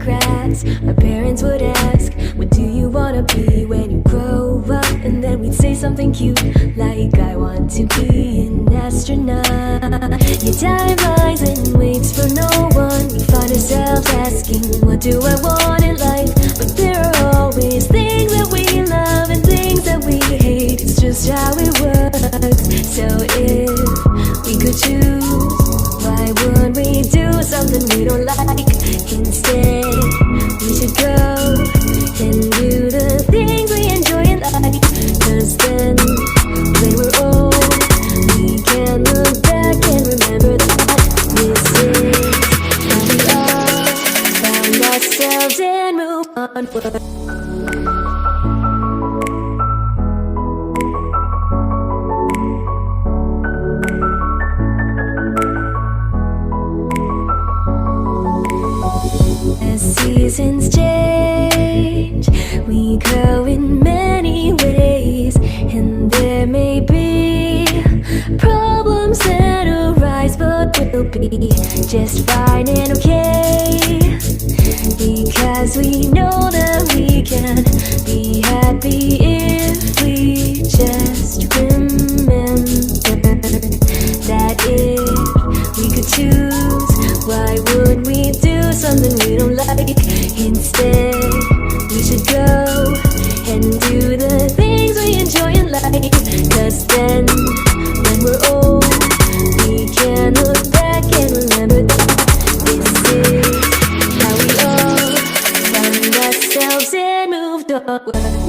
cracks. Our parents would ask, what do you wanna be when you grow up? And then we'd say something cute like, I want to be an astronaut. Your time lies and waits for no one. We find ourselves asking, what do I want in life? But there are always things that we love and things that we hate. It's just how it works. So if we could choose, why would we do something we don't like? Instead, we should go and do the things we enjoy in life. Cause then, when we're old, we can look back and remember that this is how we all found ourselves and move onward. As seasons change, we grow in many ways, and there may be problems that arise, but we'll be just fine and okay, because we know that we can be happy if we just remember that if we could choose, why would we do something we don't like? Instead, we should go and do the things we enjoy in life. Cause then, when we're old, we can look back and remember that this is how we all found ourselves and moved onward.